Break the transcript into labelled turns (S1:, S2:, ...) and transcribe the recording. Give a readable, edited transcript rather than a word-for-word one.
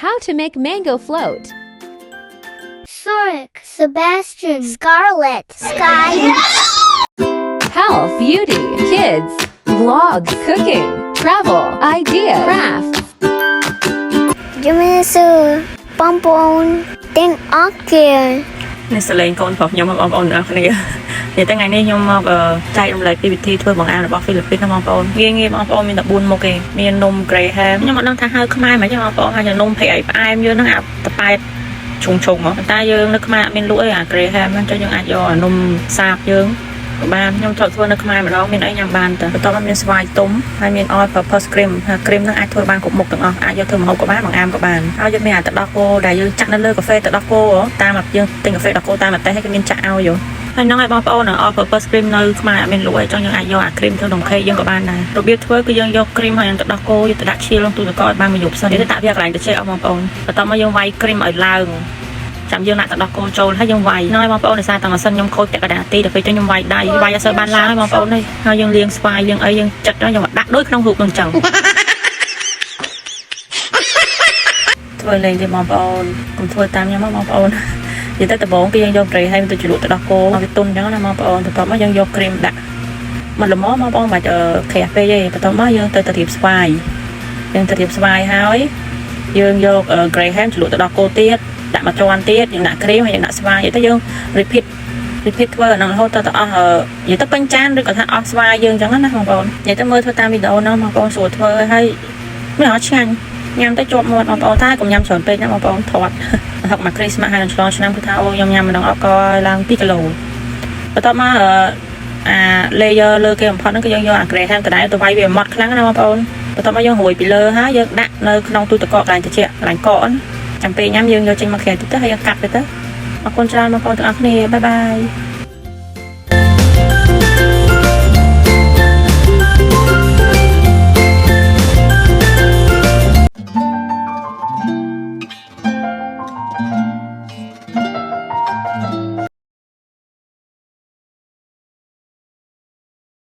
S1: How to make mango float.
S2: Soric, Sebastian, Scarlett, Sky.
S1: Health, beauty, kids, vlogs, cooking, travel, idea, crafts.
S2: ជំរាបសួរបងប្អូនទាំងអស់គ្នា
S3: នេះសលេងកូនប្រុសខ្ញុំបងប្អូនទាំងអស់គ្នានិយាយទៅថ្ងៃនេះខ្ញុំមកចែករំលែកពីវិធីធ្វើបង្អែមរបស់ហ្វីលីពីនណាបងប្អូនងាយបងប្អូនមានតែ4មុខទេមាននំ Graham ខ្ញុំអត់ដឹងថាហៅខ្មែរមិនទេបងប្អូនហៅថានំភ័យអីផ្អែមយើងហ្នឹងអាតប៉ែតឈុងមកតែយើងនៅខ្មែរអត់មានលក់អីអា Graham ហ្នឹងចុះយើងអាចយកអានំសាបយើងក៏បានខ្ញុំចូលធ្វើនៅខ្មែរម្ដងមានអីញ៉ាំបានទៅបន្ទាប់មកមានស្វាយទុំហើយមាន all purpose cream cream ហ្នឹងអាចធ្វើបានគ្រប់មុខទាំងអស់អាចយកធ្វើម្ហូបក៏បានបង្អែមក៏បានហើយយើងមានអាទឹកដោះគោដែលយើងចាក់នៅលើកាហ្វេទឹកដោះគោតាមយើងទិញកាហ្វេដោះគោតាមប្រទេសហើយគេមានចាក់ឲ្យហើយហ្នឹងហើយបងប្អូន all purpose cream នៅខ្មែរអត់មានលក់អីចង់យើងអាចយកអា cream ធ្វើនំខេកយើងក៏បានដែររបៀបធ្វើគឺយើងយក cream ហើយទឹកដោះគោយកទៅដាក់ឈាលក្នុងទូទឹកកកឲ្យបានមួយយប់សិនទៅដាក់វាកន្លែងត្រជាក់អស់បងប្អូនបន្ទាប់មកយើងវាយ cream ឲ្យឡើងចាំយើងដាក់ទឹកដោះគោចូលហើយយើងវាយណយបងប្អូនដោយសារតែម៉ាស៊ីនខ្ញុំខូចពាក់កណ្ដាលទីដល់ពេលខ្ញុំវាយដៃវាយអត់សូវបានឡើងហើយបងប្អូននេះហើយយើងលាងស្វាយយើងអីយើងចិតយើងដាក់ដូចក្នុងរូបនឹងចឹងធ្វើលេងទេបងប្អូនកុំធ្វើតាមខ្ញុំបងប្អូននិយាយទៅដំបូងគឺយើងយក Graham ទៅជ្រលក់ទឹកដោះគោឲ្យវាទន់ចឹងណាបងប្អូនបន្ទាប់មកយើងយក cream ដាក់មិនល្មមបងប្អូនមិនខ្រាស់ពេកទេបន្ទាប់មកយើងទៅរៀបស្វាយយើងទៅរៀបស្វាយហើយយើងយក Graham ជ្រលក់ទឹកដោះគោទៀតដាក់មកជាន់ទៀតយើងដាក់ cream ហើយយើងដាក់ស្វាយទៅយើង repeat ធ្វើអាហ្នឹងរហូតទៅអស់និយាយទៅពេញចានឬក៏ថាអស់ស្វាយយើងអញ្ចឹងណាបងប្អូននិយាយទៅមើលធ្វើតាមវីដេអូហ្នឹងបងប្អូនស្រួលធ្វើហើយមានអត់ឆ្ងាញ់ញ៉ាំទៅជាប់មាត់បងប្អូនតែកុំញ៉ាំច្រើនពេកណាបងប្អូនធាត់ហឹកមកគ្រីស្មាស់ហើយឆ្លងឆ្នាំគឺថាអូខ្ញុំញ៉ាំម្ដងអត់ក៏ឡើង2គីឡូបន្ទាប់មកអា layer លើគេបំផុតហ្នឹងគឺយើងយកអា Graham ដដែលទៅវាយវាម៉ត់ខ្លាំងណាបងប្អូនបន្ទាប់មកយើងរួយពីលើហើយយើងដាក់នៅក្នុងទូទឹកកកកន្លែងត្រជាក់កន្លែងកកចាំពេលញ៉ាំយើងយកចេញមកក្រៅទៅហើយយើងកាត់ទៅអរគុណច្រើនបងប្អូនទាំងអស់គ្នាបាយបាយ